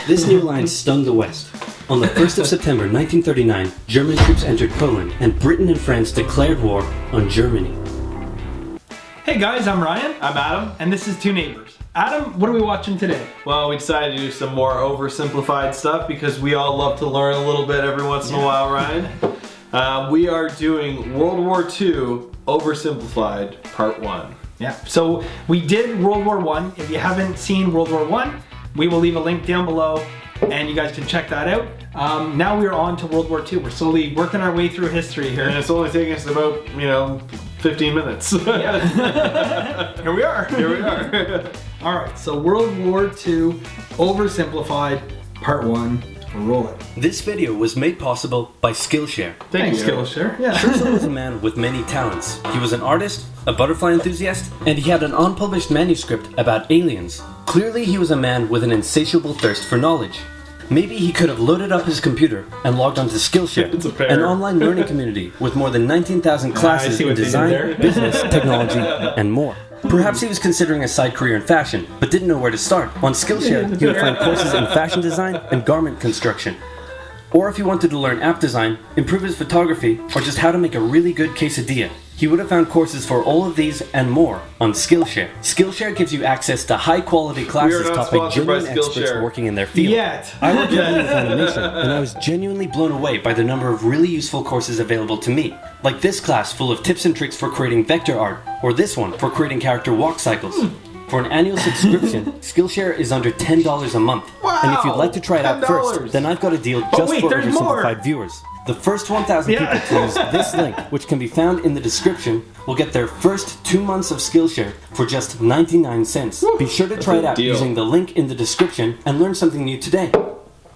This new line stunned the West. On the 1st of September 1939, German troops entered Poland, and Britain and France declared war on Germany. Hey guys, I'm Ryan. I'm Adam. And this is Two Neighbors. Adam, what are we watching today? Well, we decided to do some more oversimplified stuff because we all love to learn a little bit every once in a while, Ryan. We are doing World War II Oversimplified Part 1. Yeah, so we did World War I. If you haven't seen World War I, we will leave a link down below and you guys can check that out. Now we're on to World War II. We're slowly working our way through history here. And it's only taking us about, 15 minutes. Yeah. Here we are. Here we are. All right, so World War II Oversimplified Part 1. Roll it. This video was made possible by Skillshare. Thanks, Skillshare. Yeah. Churchill was a man with many talents. He was an artist, a butterfly enthusiast, and he had an unpublished manuscript about aliens. Clearly, he was a man with an insatiable thirst for knowledge. Maybe he could have loaded up his computer and logged onto Skillshare, an online learning community with more than 19,000 classes in design, business, technology, and more. Perhaps he was considering a side career in fashion, but didn't know where to start. On Skillshare, he would find courses in fashion design and garment construction. Or if he wanted to learn app design, improve his photography, or just how to make a really good quesadilla, he would have found courses for all of these and more on Skillshare. Skillshare gives you access to high-quality classes taught by genuine experts working in their field. I work heavily with animation, and I was genuinely blown away by the number of really useful courses available to me. Like this class full of tips and tricks for creating vector art, or this one for creating character walk cycles. For an annual subscription, Skillshare is under $10 a month. Wow, and if you'd like to try it out $10. first, then I've got a deal just for Oversimplified viewers. The first 1,000 people to use this link, which can be found in the description, will get their first 2 months of Skillshare for just 99 cents. Be sure to try it out using the link in the description and learn something new today.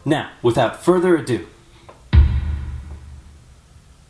Now, without further ado,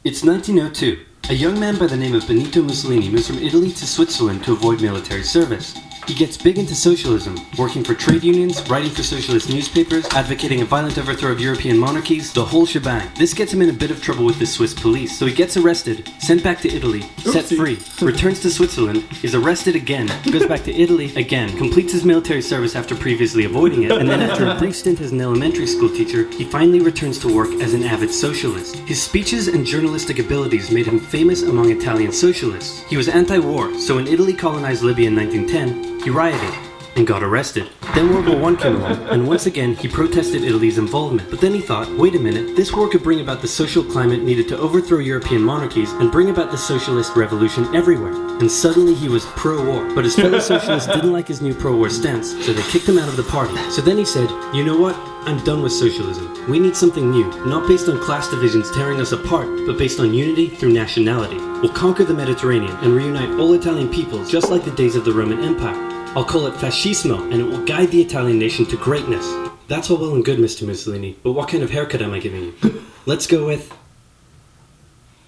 it's 1902. A young man by the name of Benito Mussolini moves from Italy to Switzerland to avoid military service. He gets big into socialism, working for trade unions, writing for socialist newspapers, advocating a violent overthrow of European monarchies, the whole shebang. This gets him in a bit of trouble with the Swiss police, so he gets arrested, sent back to Italy, set free, returns to Switzerland, is arrested again, goes back to Italy again, completes his military service after previously avoiding it, and then after a brief stint as an elementary school teacher, he finally returns to work as an avid socialist. His speeches and journalistic abilities made him famous among Italian socialists. He was anti-war, so when Italy colonized Libya in 1910, he rioted and got arrested. Then World War I came along, and once again he protested Italy's involvement. But then he thought, wait a minute, this war could bring about the social climate needed to overthrow European monarchies and bring about the socialist revolution everywhere. And suddenly he was pro-war. But his fellow socialists didn't like his new pro-war stance, so they kicked him out of the party. So then he said, you know what? I'm done with socialism. We need something new, not based on class divisions tearing us apart, but based on unity through nationality. We'll conquer the Mediterranean and reunite all Italian peoples just like the days of the Roman Empire. I'll call it fascismo, and it will guide the Italian nation to greatness. That's all well and good, Mr. Mussolini, but what kind of haircut am I giving you? Let's go with...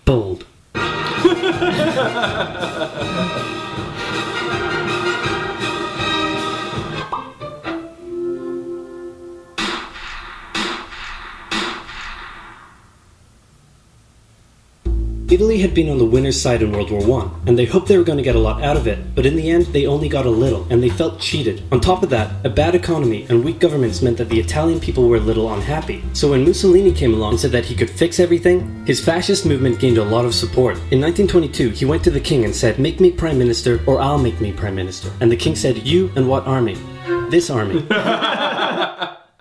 bold. Italy had been on the winner's side in World War I, and they hoped they were going to get a lot out of it, but in the end, they only got a little, and they felt cheated. On top of that, a bad economy and weak governments meant that the Italian people were a little unhappy. So when Mussolini came along and said that he could fix everything, his fascist movement gained a lot of support. In 1922, he went to the king and said, make me prime minister or I'll make me prime minister. And the king said, you and what army? This army.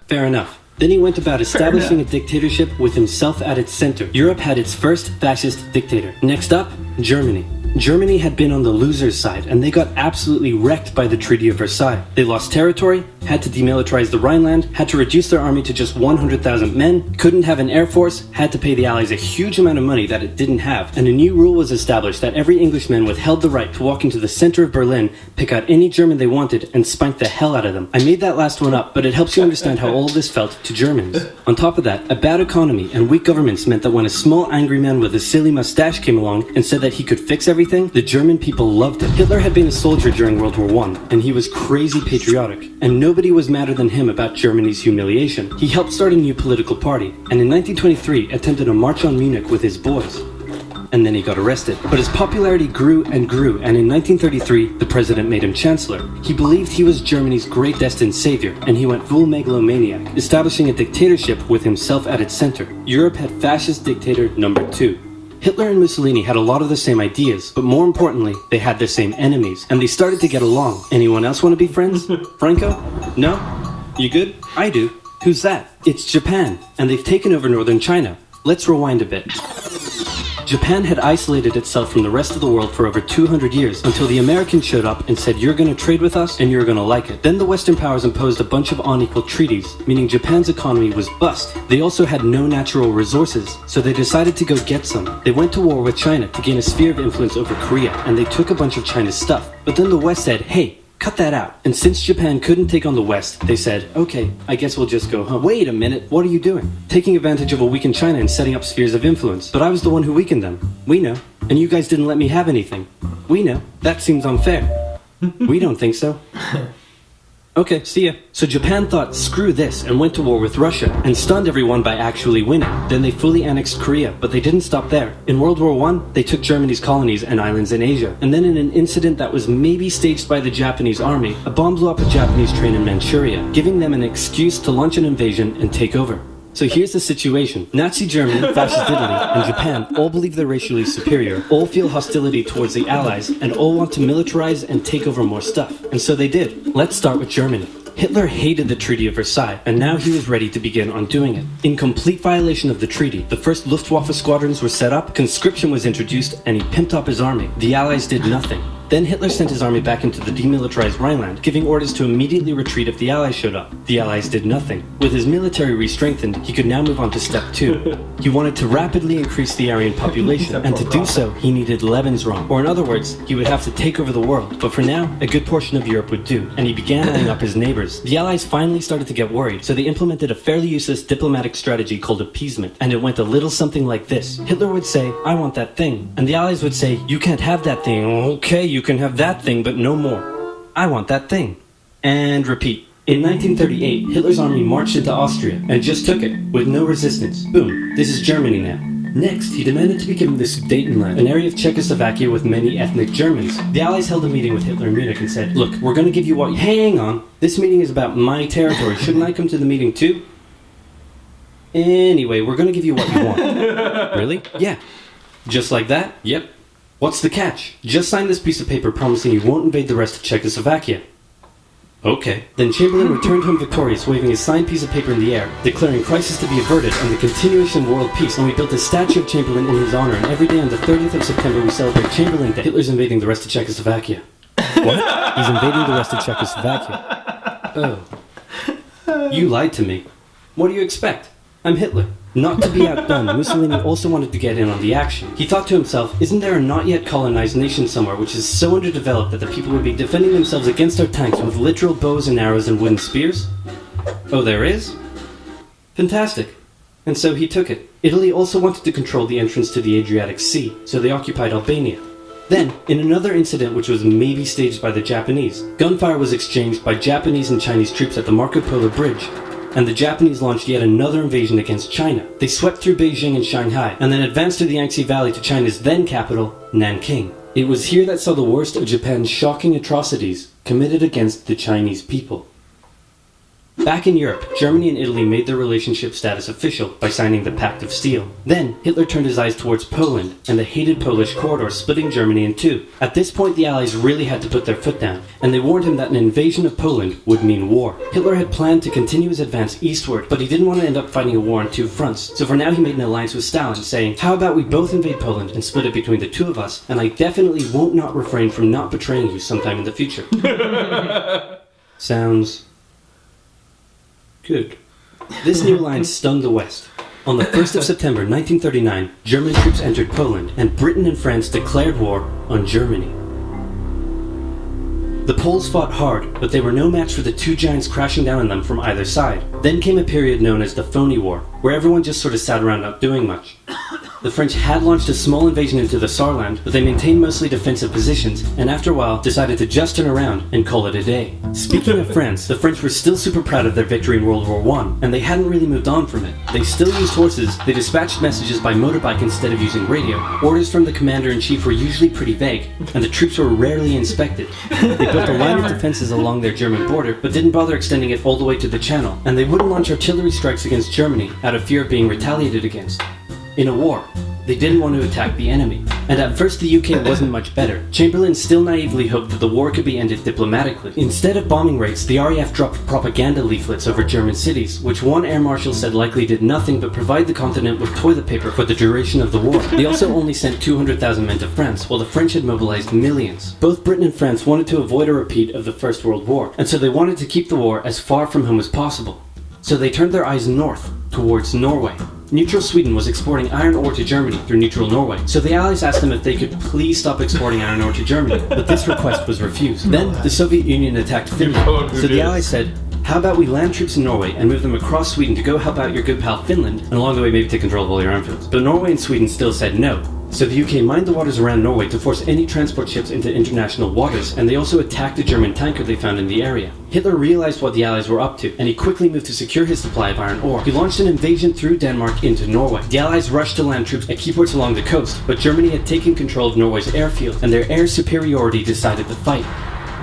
Fair enough. Then he went about establishing a dictatorship with himself at its center. Europe had its first fascist dictator. Next up, Germany. Germany had been on the loser's side, and they got absolutely wrecked by the Treaty of Versailles. They lost territory, had to demilitarize the Rhineland, had to reduce their army to just 100,000 men, couldn't have an air force, had to pay the Allies a huge amount of money that it didn't have, and a new rule was established that every Englishman withheld the right to walk into the center of Berlin, pick out any German they wanted, and spank the hell out of them. I made that last one up, but it helps you understand how all this felt to Germans. On top of that, a bad economy and weak governments meant that when a small angry man with a silly mustache came along and said that he could fix everything, the German people loved it. Hitler had been a soldier during World War I, and he was crazy patriotic, and nobody was madder than him about Germany's humiliation. He helped start a new political party, and in 1923 attempted a march on Munich with his boys. and then he got arrested. But his popularity grew, and in 1933, the president made him chancellor. He believed he was Germany's great destined savior, and he went full megalomaniac, establishing a dictatorship with himself at its center. Europe had fascist dictator number 2. Hitler and Mussolini had a lot of the same ideas, but more importantly, they had the same enemies, and they started to get along. Anyone else want to be friends? Franco? No? You good? I do. Who's that? It's Japan, and they've taken over northern China. Let's rewind a bit. Japan had isolated itself from the rest of the world for over 200 years until the Americans showed up and said, you're going to trade with us and you're going to like it. Then the Western powers imposed a bunch of unequal treaties, meaning Japan's economy was bust. They also had no natural resources, so they decided to go get some. They went to war with China to gain a sphere of influence over Korea, and they took a bunch of China's stuff. But then the West said, hey, cut that out. And since Japan couldn't take on the West, they said, okay, I guess we'll just go home. Wait a minute, what are you doing? Taking advantage of a weakened China and setting up spheres of influence. But I was the one who weakened them. We know. And you guys didn't let me have anything. We know. That seems unfair. We don't think so. Okay, see ya. So Japan thought, screw this, and went to war with Russia, and stunned everyone by actually winning. Then they fully annexed Korea, but they didn't stop there. In World War I, they took Germany's colonies and islands in Asia. And then in an incident that was maybe staged by the Japanese army, a bomb blew up a Japanese train in Manchuria, giving them an excuse to launch an invasion and take over. So here's the situation. Nazi Germany, Fascist Italy, and Japan all believe they're racially superior, all feel hostility towards the Allies, and all want to militarize and take over more stuff. And so they did. Let's start with Germany. Hitler hated the Treaty of Versailles, and now he was ready to begin undoing it. In complete violation of the treaty, the first Luftwaffe squadrons were set up, conscription was introduced, and he pimped up his army. The Allies did nothing. Then Hitler sent his army back into the demilitarized Rhineland, giving orders to immediately retreat if the Allies showed up. The Allies did nothing. With his military re-strengthened, he could now move on to step 2. He wanted to rapidly increase the Aryan population, and to do so, he needed Lebensraum. Or in other words, he would have to take over the world. But for now, a good portion of Europe would do, and he began eyeing up his neighbors. The Allies finally started to get worried, so they implemented a fairly useless diplomatic strategy called appeasement, and it went a little something like this. Hitler would say, I want that thing, and the Allies would say, you can't have that thing. Okay, you can have that thing, but no more. I want that thing. And repeat. In 1938, Hitler's army marched into Austria and just took it, with no resistance. Boom, this is Germany now. Next, he demanded to be given the Sudetenland, an area of Czechoslovakia with many ethnic Germans. The Allies held a meeting with Hitler in Munich and said, look, we're gonna give you what— Hang on, this meeting is about my territory. Shouldn't I come to the meeting too? Anyway, we're gonna give you what you want. Really? Yeah. Just like that? Yep. What's the catch? Just sign this piece of paper promising you won't invade the rest of Czechoslovakia. Okay. Then Chamberlain returned home victorious, waving his signed piece of paper in the air, declaring crisis to be averted and the continuation of world peace, and we built a statue of Chamberlain in his honor, and every day on the 30th of September we celebrate Chamberlain Day. Hitler's invading the rest of Czechoslovakia. What? He's invading the rest of Czechoslovakia. Oh. You lied to me. What do you expect? I'm Hitler. Not to be outdone, Mussolini also wanted to get in on the action. He thought to himself, isn't there a not yet colonized nation somewhere which is so underdeveloped that the people would be defending themselves against our tanks with literal bows and arrows and wooden spears? Oh, there is? Fantastic. And so he took it. Italy also wanted to control the entrance to the Adriatic Sea, so they occupied Albania. Then, in another incident which was maybe staged by the Japanese, gunfire was exchanged by Japanese and Chinese troops at the Marco Polo Bridge, and the Japanese launched yet another invasion against China. They swept through Beijing and Shanghai, and then advanced to the Yangtze Valley to China's then capital, Nanking. It was here that saw the worst of Japan's shocking atrocities committed against the Chinese people. Back in Europe, Germany and Italy made their relationship status official by signing the Pact of Steel. Then, Hitler turned his eyes towards Poland and the hated Polish corridor, splitting Germany in two. At this point, the Allies really had to put their foot down, and they warned him that an invasion of Poland would mean war. Hitler had planned to continue his advance eastward, but he didn't want to end up fighting a war on two fronts. So for now, he made an alliance with Stalin, saying, how about we both invade Poland and split it between the two of us, and I definitely won't not refrain from not betraying you sometime in the future. Sounds good. This new alliance stunned the West. On the 1st of September 1939, German troops entered Poland, and Britain and France declared war on Germany. The Poles fought hard, but they were no match for the two giants crashing down on them from either side. Then came a period known as the Phony War, where everyone just sort of sat around not doing much. The French had launched a small invasion into the Saarland, but they maintained mostly defensive positions, and after a while decided to just turn around and call it a day. Speaking of France, the French were still super proud of their victory in World War I, and they hadn't really moved on from it. They still used horses, they dispatched messages by motorbike instead of using radio. Orders from the commander-in-chief were usually pretty vague, and the troops were rarely inspected. They built a line of defenses along their German border, but didn't bother extending it all the way to the Channel, and they wouldn't launch artillery strikes against Germany out of fear of being retaliated against. In a war, they didn't want to attack the enemy. And at first the UK wasn't much better. Chamberlain still naively hoped that the war could be ended diplomatically. Instead of bombing raids, the RAF dropped propaganda leaflets over German cities, which one air marshal said likely did nothing but provide the continent with toilet paper for the duration of the war. They also only sent 200,000 men to France, while the French had mobilized millions. Both Britain and France wanted to avoid a repeat of the First World War, and so they wanted to keep the war as far from home as possible. So they turned their eyes north, towards Norway. Neutral Sweden was exporting iron ore to Germany through neutral Norway, so the Allies asked them if they could please stop exporting iron ore to Germany, but this request was refused. Then the Soviet Union attacked Finland, so the Allies said, how about we land troops in Norway and move them across Sweden to go help out your good pal Finland, and along the way maybe take control of all your armed fields. But Norway and Sweden still said no. So the UK mined the waters around Norway to force any transport ships into international waters, and they also attacked a German tanker they found in the area. Hitler realized what the Allies were up to, and he quickly moved to secure his supply of iron ore. He launched an invasion through Denmark into Norway. The Allies rushed to land troops at key ports along the coast, but Germany had taken control of Norway's airfield, and their air superiority decided the fight.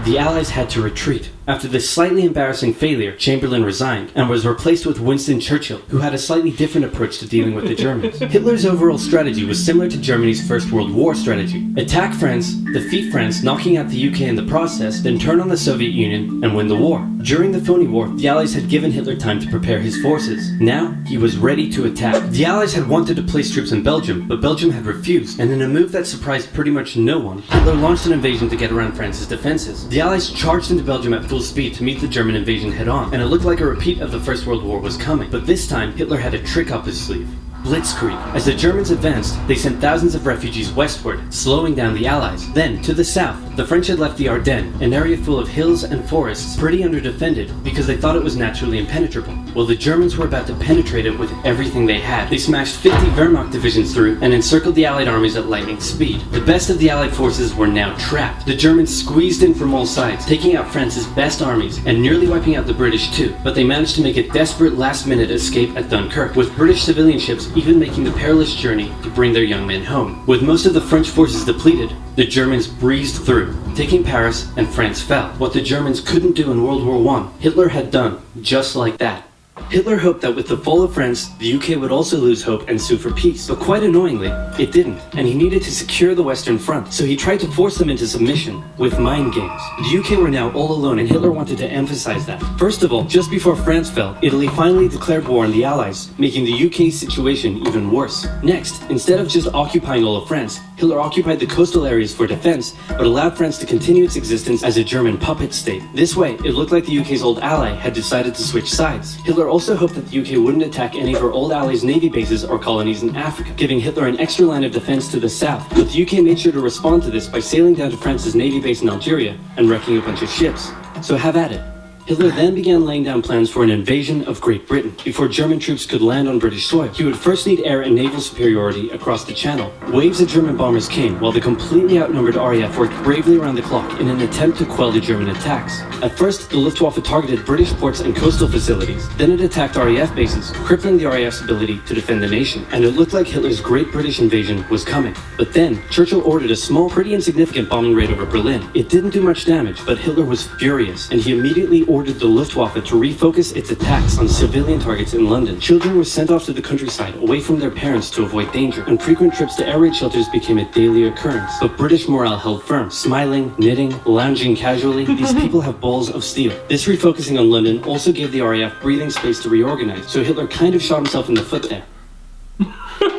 The Allies had to retreat. After this slightly embarrassing failure, Chamberlain resigned and was replaced with Winston Churchill, who had a slightly different approach to dealing with the Germans. Hitler's overall strategy was similar to Germany's First World War strategy. Attack France, defeat France, knocking out the UK in the process, then turn on the Soviet Union and win the war. During the phony war, the Allies had given Hitler time to prepare his forces. Now, he was ready to attack. The Allies had wanted to place troops in Belgium, but Belgium had refused, and in a move that surprised pretty much no one, Hitler launched an invasion to get around France's defenses. The Allies charged into Belgium at full speed to meet the German invasion head-on, and it looked like a repeat of the First World War was coming. But this time, Hitler had a trick up his sleeve. Blitzkrieg. As the Germans advanced, they sent thousands of refugees westward, slowing down the Allies. Then, to the south, the French had left the Ardennes, an area full of hills and forests, pretty underdefended, because they thought it was naturally impenetrable. Well, the Germans were about to penetrate it with everything they had. They smashed 50 Wehrmacht divisions through and encircled the Allied armies at lightning speed. The best of the Allied forces were now trapped. The Germans squeezed in from all sides, taking out France's best armies, and nearly wiping out the British too. But they managed to make a desperate last-minute escape at Dunkirk, with British civilian ships even making the perilous journey to bring their young men home. With most of the French forces depleted, the Germans breezed through, taking Paris, and France fell. What the Germans couldn't do in World War I, Hitler had done just like that. Hitler hoped that with the fall of France, the UK would also lose hope and sue for peace. But quite annoyingly, it didn't, and he needed to secure the Western Front, so he tried to force them into submission with mind games. The UK were now all alone, and Hitler wanted to emphasize that. First of all, just before France fell, Italy finally declared war on the Allies, making the UK's situation even worse. Next, instead of just occupying all of France, Hitler occupied the coastal areas for defense, but allowed France to continue its existence as a German puppet state. This way, it looked like the UK's old ally had decided to switch sides. Hitler also hoped that the UK wouldn't attack any of her old allies' navy bases or colonies in Africa, giving Hitler an extra line of defense to the south. But the UK made sure to respond to this by sailing down to France's navy base in Algeria and wrecking a bunch of ships. So have at it. Hitler then began laying down plans for an invasion of Great Britain. Before German troops could land on British soil, he would first need air and naval superiority across the Channel. Waves of German bombers came, while the completely outnumbered RAF worked bravely around the clock in an attempt to quell the German attacks. At first, the Luftwaffe targeted British ports and coastal facilities. Then it attacked RAF bases, crippling the RAF's ability to defend the nation. And it looked like Hitler's Great British invasion was coming. But then, Churchill ordered a small, pretty insignificant bombing raid over Berlin. It didn't do much damage, but Hitler was furious, and he immediately ordered the Luftwaffe to refocus its attacks on civilian targets in London. Children were sent off to the countryside, away from their parents to avoid danger, and frequent trips to air raid shelters became a daily occurrence. But British morale held firm. Smiling, knitting, lounging casually, these people have balls of steel. This refocusing on London also gave the RAF breathing space to reorganize, so Hitler kind of shot himself in the foot there.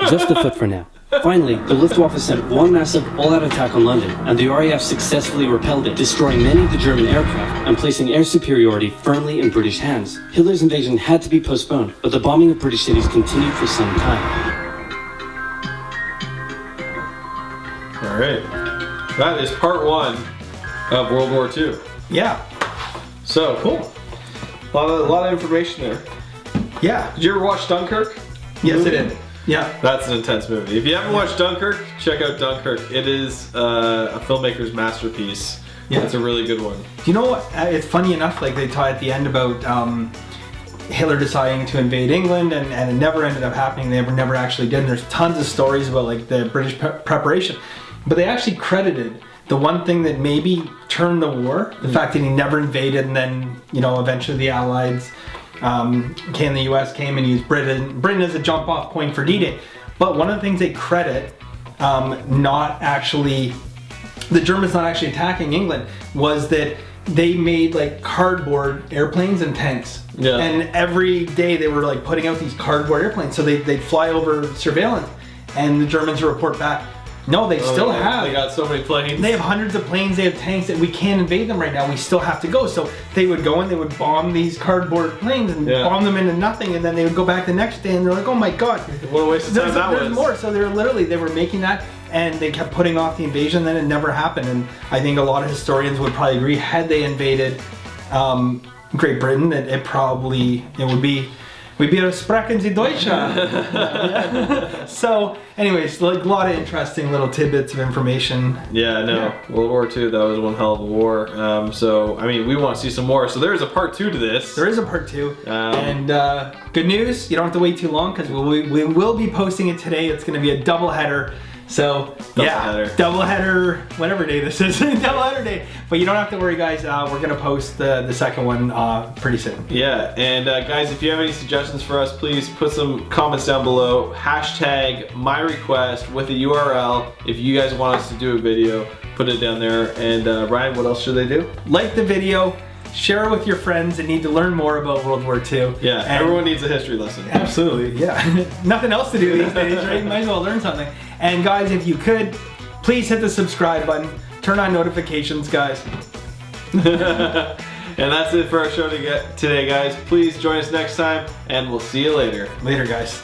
Just the foot for now. Finally, the Luftwaffe sent one massive all-out attack on London, and the RAF successfully repelled it, destroying many of the German aircraft and placing air superiority firmly in British hands. Hitler's invasion had to be postponed, but the bombing of British cities continued for some time. Alright, that is part one of World War II. Yeah. So, cool. A lot of information there. Yeah. Did you ever watch Dunkirk? Yes, I did. Yeah. That's an intense movie. If you haven't watched Dunkirk, check out Dunkirk. It is a filmmaker's masterpiece. Yeah. It's a really good one. Do you know what? It's funny enough, like they taught at the end about Hitler deciding to invade England, and it never ended up happening. They never actually did. And there's tons of stories about like the British preparation, but they actually credited the one thing that maybe turned the war, the fact that he never invaded, and then eventually the Allies the U.S. came and used Britain as a jump off point for D-Day. But one of the things they credit the Germans not actually attacking England was that they made like cardboard airplanes and tanks. Yeah. And every day they were like putting out these cardboard airplanes. So they'd fly over surveillance, and the Germans would report back, no, they still have. They got so many planes. They have hundreds of planes, they have tanks, that we can't invade them right now. We still have to go. So they would go and they would bomb these cardboard planes and bomb them into nothing, and then they would go back the next day and they're like, oh my god. What a waste of time that was. There's more. So they were making that, and they kept putting off the invasion, then it never happened. And I think a lot of historians would probably agree, had they invaded Great Britain, that we'd be sprechen Sie Deutsch. So, anyways, like a lot of interesting little tidbits of information. Yeah, no. Yeah. World War II, that was one hell of a war. So, I mean, we want to see some more. So there is a part 2 to this. There is a part 2. And good news, you don't have to wait too long, because we will be posting it today. It's going to be a double header. So double header, whatever day this is, double header day. But you don't have to worry, guys. We're gonna post the second one pretty soon. Yeah, and guys, if you have any suggestions for us, please put some comments down below. Hashtag my request with a URL. If you guys want us to do a video, put it down there. And Ryan, what else should they do? Like the video. Share it with your friends that need to learn more about World War II. Yeah, everyone needs a history lesson. Absolutely, yeah. Nothing else to do these days, right? You might as well learn something. And guys, if you could, please hit the subscribe button. Turn on notifications, guys. And that's it for our show today, guys. Please join us next time, and we'll see you later. Later, guys.